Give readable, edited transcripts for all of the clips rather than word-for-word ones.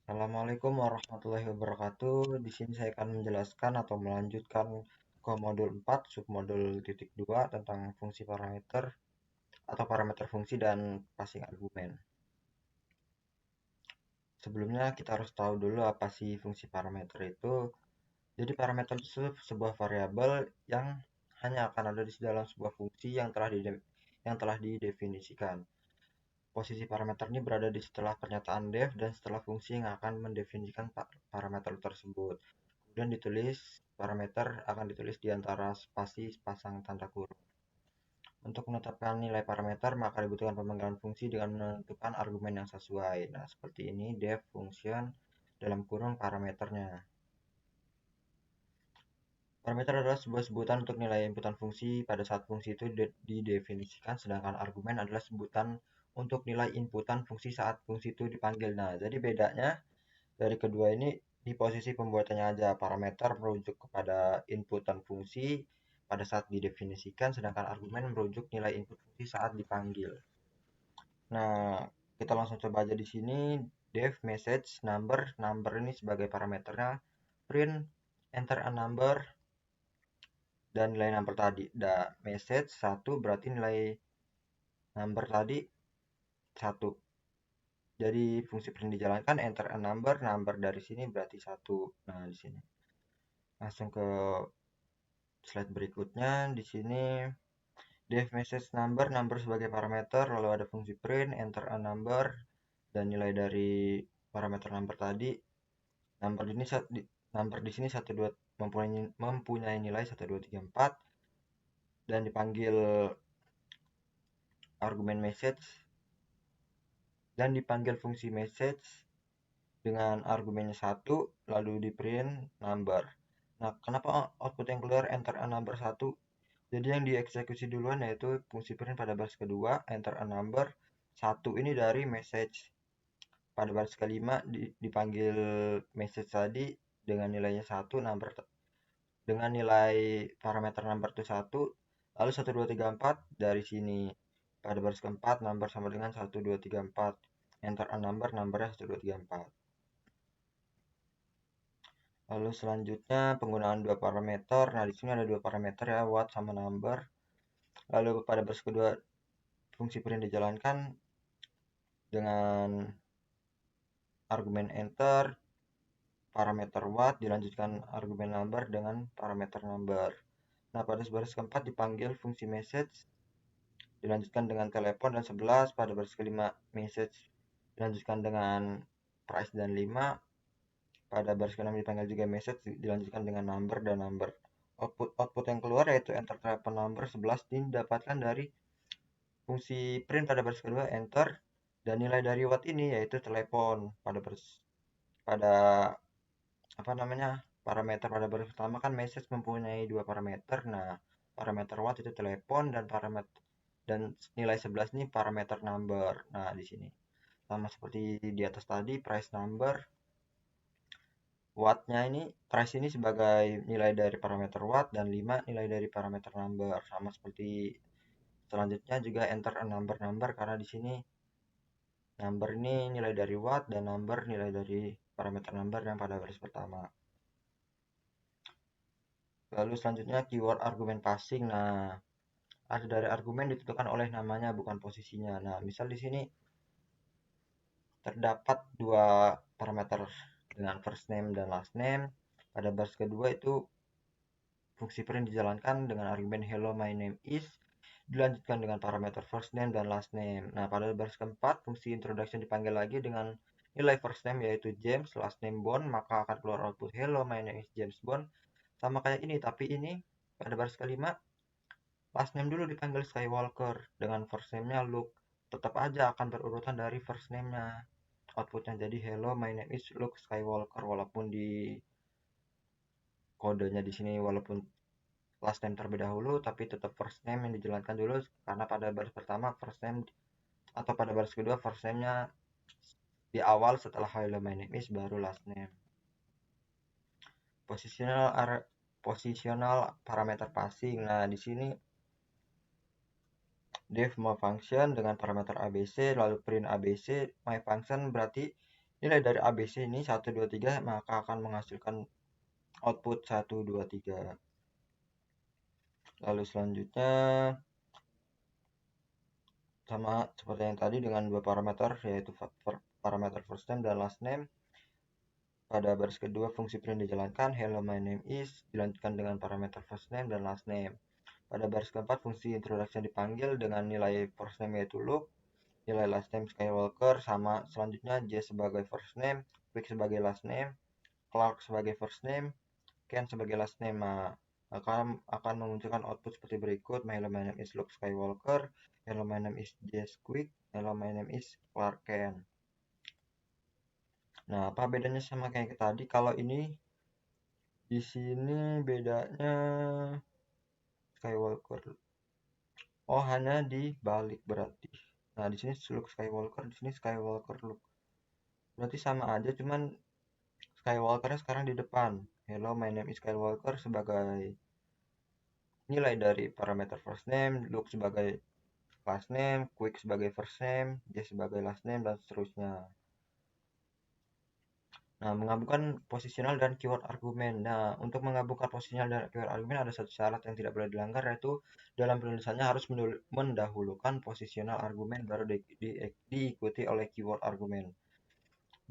Assalamualaikum warahmatullahi wabarakatuh. Di sini saya akan menjelaskan atau melanjutkan ke modul 4, submodul titik 2 tentang fungsi parameter atau parameter fungsi dan passing argumen. Sebelumnya kita harus tahu dulu apa sih fungsi parameter itu. Jadi parameter itu sebuah variabel yang hanya akan ada di dalam sebuah fungsi yang telah didefinisikan. Posisi parameter ini berada di setelah pernyataan def dan setelah fungsi yang akan mendefinisikan parameter tersebut. Kemudian ditulis, parameter akan ditulis di antara spasi pasang tanda kurung. Untuk menetapkan nilai parameter, maka dibutuhkan pemanggilan fungsi dengan menentukan argumen yang sesuai. Nah, seperti ini, def function dalam kurung parameternya. Parameter adalah sebuah sebutan untuk nilai inputan fungsi pada saat fungsi itu didefinisikan, sedangkan argumen adalah sebutan untuk nilai inputan fungsi saat fungsi itu dipanggil. Nah, jadi bedanya dari kedua ini di posisi pembuatannya aja. Parameter merujuk kepada inputan fungsi pada saat didefinisikan, sedangkan argumen merujuk nilai input fungsi saat dipanggil. Nah, kita langsung coba aja di sini. Def message number, number ini sebagai parameternya. Print enter a number dan nilai number tadi. Message 1 berarti nilai number tadi 1. Jadi fungsi print dijalankan, enter a number, number dari sini berarti 1. Nah, di sini. Langsung ke slide berikutnya. Di sini def message number, number sebagai parameter, lalu ada fungsi print, enter a number, dan nilai dari parameter number tadi. Number di sini 1 2 mempunyai nilai 1 2 3 4 dan dipanggil argumen message dan dipanggil fungsi message dengan argumennya 1 lalu di print number. Nah, kenapa output yang keluar enter a number 1? Jadi yang dieksekusi duluan yaitu fungsi print pada baris kedua, enter a number 1 ini dari message. Pada baris kelima dipanggil message tadi dengan nilainya 1, number dengan nilai parameter number itu 1, lalu 1 2 3 4 dari sini. Pada baris keempat number sama dengan 1 2 3 4. Enter a number, numbernya 1 2 3 4. Lalu selanjutnya penggunaan dua parameter. Nah, di sini ada dua parameter ya, what sama number. Lalu pada baris kedua fungsi print dijalankan dengan argumen enter, parameter what, dilanjutkan argumen number dengan parameter number. Nah, pada baris keempat dipanggil fungsi message, dilanjutkan dengan telepon dan 11. Pada baris kelima message dilanjutkan dengan price dan 5. Pada baris ke-6 dipanggil juga message, dilanjutkan dengan number dan number. Output yang keluar yaitu enter telepon number 11 didapatkan dari fungsi print pada baris kedua enter dan nilai dari what ini yaitu telepon pada parameter pada baris pertama kan message mempunyai dua parameter. Nah, parameter what itu telepon dan nilai 11 ini parameter number. Nah, di sini sama seperti di atas tadi, price number, watt-nya ini, price ini sebagai nilai dari parameter watt dan 5 nilai dari parameter number. Sama seperti selanjutnya juga enter a number karena di sini number ini nilai dari watt dan number nilai dari parameter number yang pada baris pertama. Lalu selanjutnya keyword argumen passing. Nah, ada dari argumen ditentukan oleh namanya bukan posisinya. Nah, misal di sini terdapat dua parameter dengan first name dan last name. Pada baris kedua itu fungsi print dijalankan dengan argumen hello my name is, dilanjutkan dengan parameter first name dan last name. Nah, pada baris keempat fungsi introduction dipanggil lagi dengan nilai first name yaitu James, last name Bond, maka akan keluar output hello my name is James Bond. Sama kayak ini, tapi ini pada baris kelima last name dulu dipanggil Skywalker dengan first name-nya Luke. Tetap aja akan berurutan dari first name-nya. Outputnya jadi hello my name is Luke Skywalker, walaupun di kodenya di sini walaupun last name terlebih dahulu tapi tetap first name yang dijalankan dulu karena pada baris pertama first name atau pada baris kedua first name-nya di awal setelah hello my name is baru last name. Positional parameter passing. Nah, di sini def my function dengan parameter ABC lalu print ABC my function berarti nilai dari ABC ini 1, 2, 3, maka akan menghasilkan output 1, 2, 3. Lalu selanjutnya sama seperti yang tadi dengan dua parameter, yaitu parameter first name dan last name. Pada baris kedua, fungsi print dijalankan, hello my name is, dilanjutkan dengan parameter first name dan last name. Pada baris keempat, fungsi introduction dipanggil dengan nilai first name yaitu Luke, nilai last name Skywalker, sama selanjutnya J sebagai first name, Quick sebagai last name, Clark sebagai first name, Ken sebagai last name. Akan memunculkan output seperti berikut. Hello my name is Luke Skywalker, hello my name is J Quick, hello my name is Clark Ken. Nah, apa bedanya sama kayak tadi? Kalau ini di sini bedanya Skywalker. Oh, hanya dibalik berarti. Nah, di sini Luke Skywalker, di sini Skywalker Luke. Berarti sama aja, cuman Skywalkernya sekarang di depan. Hello, my name is Skywalker sebagai nilai dari parameter first name, Luke sebagai last name, Quick sebagai first name, J sebagai last name, dan seterusnya. Nah, menggabungkan posisional dan keyword argumen. Nah, untuk menggabungkan posisional dan keyword argumen ada satu syarat yang tidak boleh dilanggar, yaitu dalam penulisannya harus mendahulukan posisional argumen baru diikuti oleh keyword argumen.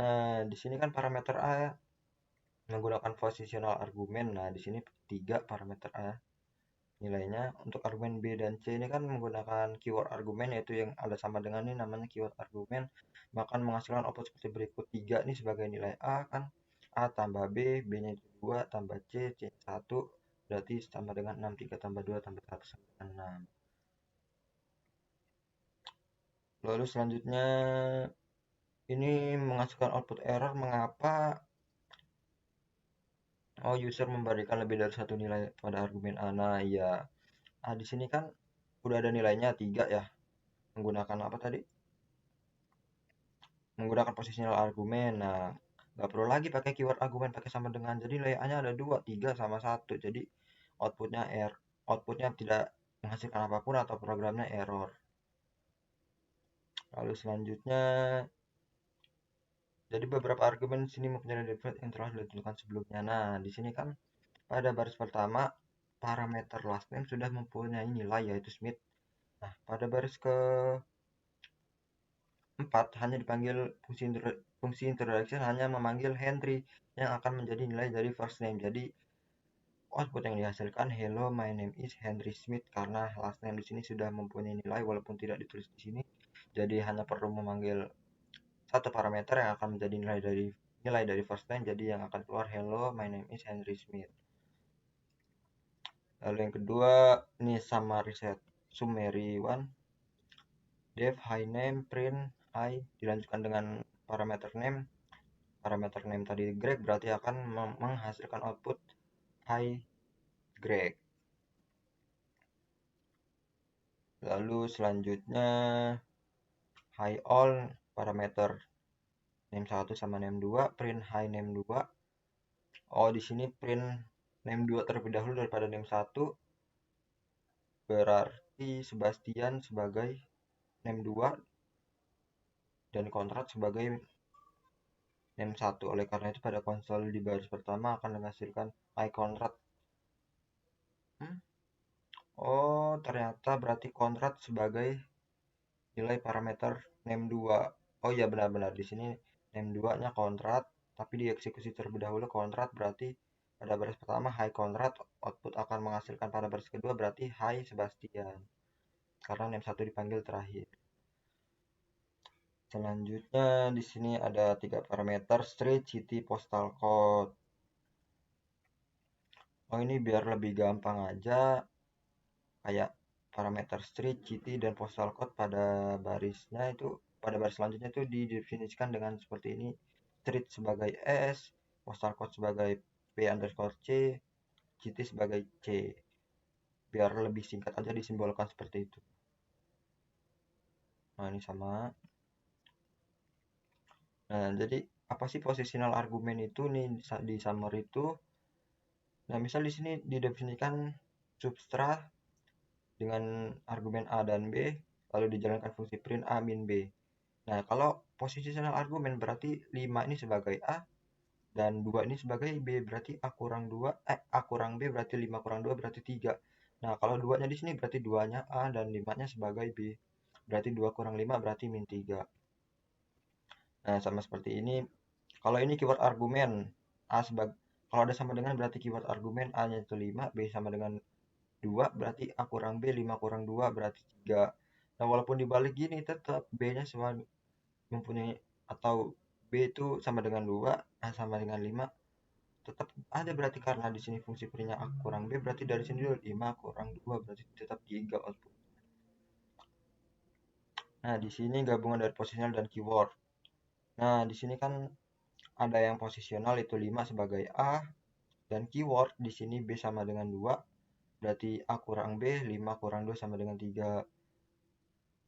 Nah, di sini kan parameter A menggunakan posisional argumen. Nah, di sini 3 parameter A nilainya. Untuk argumen B dan C ini kan menggunakan keyword argumen, yaitu yang ada sama dengan ini namanya keyword argumen, maka menghasilkan output seperti berikut. 3 ini sebagai nilai A kan, A tambah B, B-nya itu 2 tambah C, C 1, berarti sama dengan 6, 3 tambah 2 tambah 1 sama dengan 6. Lalu selanjutnya ini menghasilkan output error. Mengapa? Oh, user memberikan lebih dari satu nilai pada argumen A. Nah, iya. Di sini kan udah ada nilainya 3 ya. Menggunakan apa tadi? Menggunakan positional argumen. Nah, nggak perlu lagi pakai keyword argumen, pakai sama dengan. Jadi nilai A-nya ada 2, 3 sama 1. Jadi outputnya tidak menghasilkan apapun atau programnya error. Lalu selanjutnya, jadi beberapa argumen di sini mempunyai default yang telah ditentukan sebelumnya. Nah, di sini kan pada baris pertama parameter last name sudah mempunyai nilai yaitu Smith. Nah, pada baris ke 4 hanya dipanggil fungsi introduction hanya memanggil Henry yang akan menjadi nilai dari first name. Jadi output yang dihasilkan hello my name is Henry Smith, karena last name di sini sudah mempunyai nilai walaupun tidak ditulis di sini. Jadi hanya perlu memanggil satu parameter yang akan menjadi nilai dari first name. Jadi yang akan keluar hello my name is Henry Smith. Lalu yang kedua ini sama reset summary one. Def high name print high dilanjutkan dengan parameter name. Parameter name tadi Greg berarti akan menghasilkan output high Greg. Lalu selanjutnya high all parameter name 1 sama name 2, print high name 2. Oh, di sini print name 2 terlebih dahulu daripada name 1. Berarti Sebastian sebagai name 2 dan kontrak sebagai name 1. Oleh karena itu pada konsol di baris pertama akan menghasilkan high contract. Oh, ternyata berarti kontrak sebagai nilai parameter name 2. Oh iya, benar-benar di sini name 2-nya kontrak, tapi dieksekusi terlebih dahulu kontrak, berarti pada baris pertama high kontrak, output akan menghasilkan pada baris kedua berarti high Sebastian. Karena name 1 dipanggil terakhir. Selanjutnya di sini ada 3 parameter street, city, postal code. Oh, ini biar lebih gampang aja, kayak parameter street, city, dan postal code pada barisnya itu, pada baris selanjutnya itu didefinisikan dengan seperti ini. Street sebagai S, postal code sebagai P_C, city sebagai C. Biar lebih singkat aja disimbolkan seperti itu. Nah, ini sama. Nah, jadi apa sih positional argument itu nih di summary itu? Nah, misal di sini didefinisikan substrat dengan argumen A dan B, lalu dijalankan fungsi print A min B. Nah, kalau positional argumen berarti 5 ini sebagai A dan 2 ini sebagai B, berarti A kurang B berarti 5 kurang 2 berarti 3. Nah, kalau 2-nya di sini berarti 2-nya A dan 5-nya sebagai B. Berarti 2 kurang 5 berarti min 3. Nah, sama seperti ini. Kalau ini keyword argumen, A sebagai kalau ada sama dengan berarti keyword argumen A-nya itu 5, B sama dengan 2 berarti A kurang B, 5 kurang 2 berarti 3. Nah, walaupun dibalik gini tetap B-nya sama mempunyai atau B itu sama dengan 2, A sama dengan 5, tetap ada berarti karena di sini fungsi perinya A kurang B berarti dari sini 5 kurang 2 berarti tetap 3 output. Nah, di sini gabungan dari posisional dan keyword. Nah, di sini kan ada yang posisional itu 5 sebagai A dan keyword di sini B sama dengan 2 berarti A kurang B, 5 kurang 2 sama dengan 3.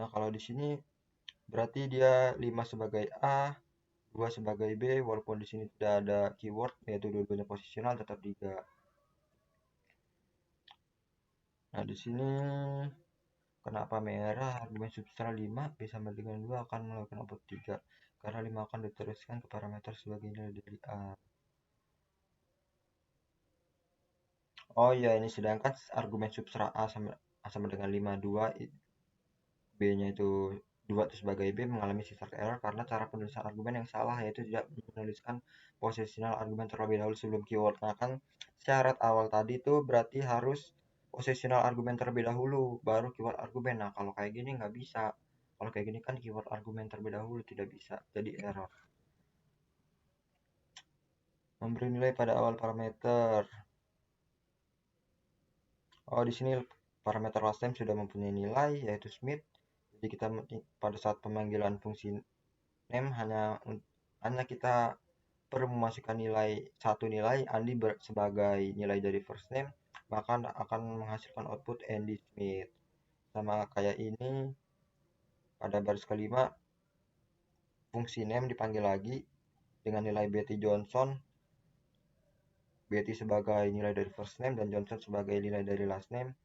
Nah, kalau di sini berarti dia 5 sebagai A, 2 sebagai B, walaupun di sini tidak ada keyword, yaitu dua-duanya posisional tetap 3. Nah, di sini kenapa merah? Argumen substrat 5 B sama dengan 2 akan melakukan output 3. Karena 5 akan diteruskan ke parameter sebagai nilai dari A. Oh iya, ini sedangkan argumen substrat A sama dengan 5, 2 B-nya itu 2 itu sebagai B mengalami syntax error karena cara penulisan argumen yang salah, yaitu tidak menuliskan positional argumen terlebih dahulu sebelum keyword. Nah, kan syarat awal tadi tuh berarti harus positional argumen terlebih dahulu baru keyword argumen. Nah, kalau kayak gini nggak bisa. Kalau kayak gini kan keyword argumen terlebih dahulu tidak bisa, jadi error. Memberi nilai pada awal parameter. Oh, di sini parameter last name sudah mempunyai nilai yaitu Smith. Jadi kita pada saat pemanggilan fungsi name hanya kita perlu memasukkan satu nilai Andi sebagai nilai dari first name, maka akan menghasilkan output Andy Smith. Sama kayak ini pada baris kelima fungsi name dipanggil lagi dengan nilai Betty Johnson. Betty sebagai nilai dari first name dan Johnson sebagai nilai dari last name.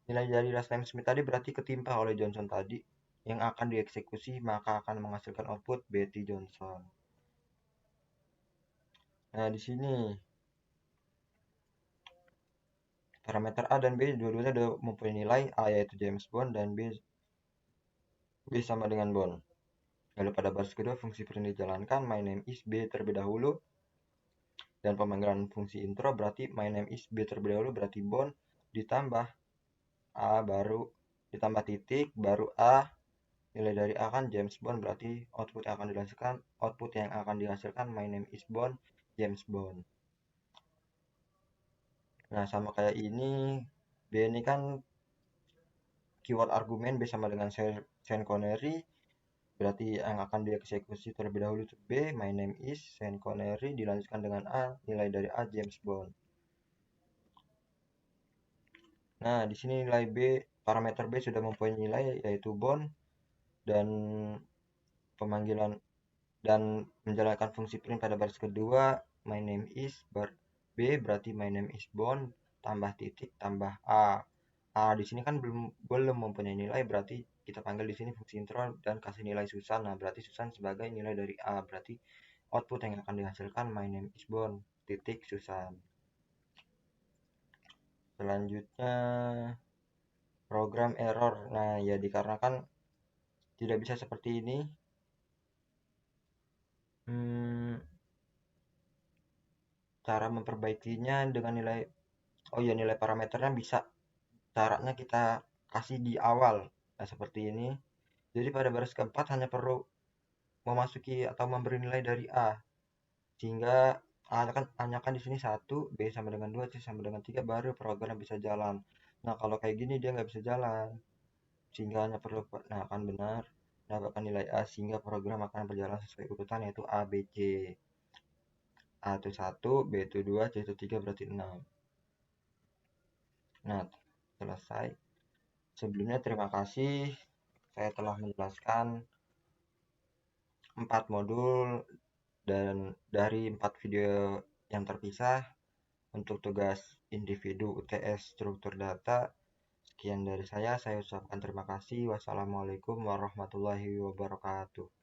Nilai dari last name Smith tadi berarti ketimpa oleh Johnson tadi yang akan dieksekusi, maka akan menghasilkan output Betty Johnson. Nah, di sini parameter A dan B dua-duanya sudah mempunyai nilai. A yaitu James Bond dan B sama dengan Bond. Lalu pada baris kedua fungsi print dijalankan, my name is B terlebih dahulu. Dan pemanggilan fungsi intro berarti my name is B terlebih dahulu berarti Bond ditambah A baru ditambah titik baru A. Nilai dari A kan James Bond berarti output yang akan dihasilkan my name is Bond James Bond. Nah, sama kayak ini B ini kan keyword argumen B sama dengan Sean Connery, berarti yang akan dieksekusi terlebih dahulu itu B, my name is Sean Connery, dilanjutkan dengan A, nilai dari A James Bond. Nah, di sini nilai B, parameter B sudah mempunyai nilai yaitu Bond dan pemanggilan dan menjalankan fungsi print pada baris kedua, my name is B berarti my name is Bond tambah titik tambah A. A di sini kan belum mempunyai nilai, berarti kita panggil di sini fungsi intro dan kasih nilai Susan. Nah, berarti Susan sebagai nilai dari A, berarti output yang akan dihasilkan my name is Bond titik Susan. Selanjutnya program error. Nah, ya dikarenakan tidak bisa seperti ini. Cara memperbaikinya dengan nilai parameternya bisa caranya kita kasih di awal. Nah, seperti ini. Jadi pada baris keempat hanya perlu memasuki atau memberi nilai dari A. Sehingga hanya kan di sini 1, B sama dengan 2, C sama dengan 3, baru program bisa jalan. Nah, kalau kayak gini dia nggak bisa jalan. Sehingga hanya perlu, nah akan benar, mendapatkan nilai A, sehingga program akan berjalan sesuai urutan yaitu A, B, C. A itu 1, B itu 2, C itu 3, berarti 6. Nah, selesai. Sebelumnya terima kasih. Saya telah menjelaskan 4 modul dan dari 4 video yang terpisah untuk tugas individu UTS struktur data. Sekian dari saya ucapkan terima kasih. Wassalamualaikum warahmatullahi wabarakatuh.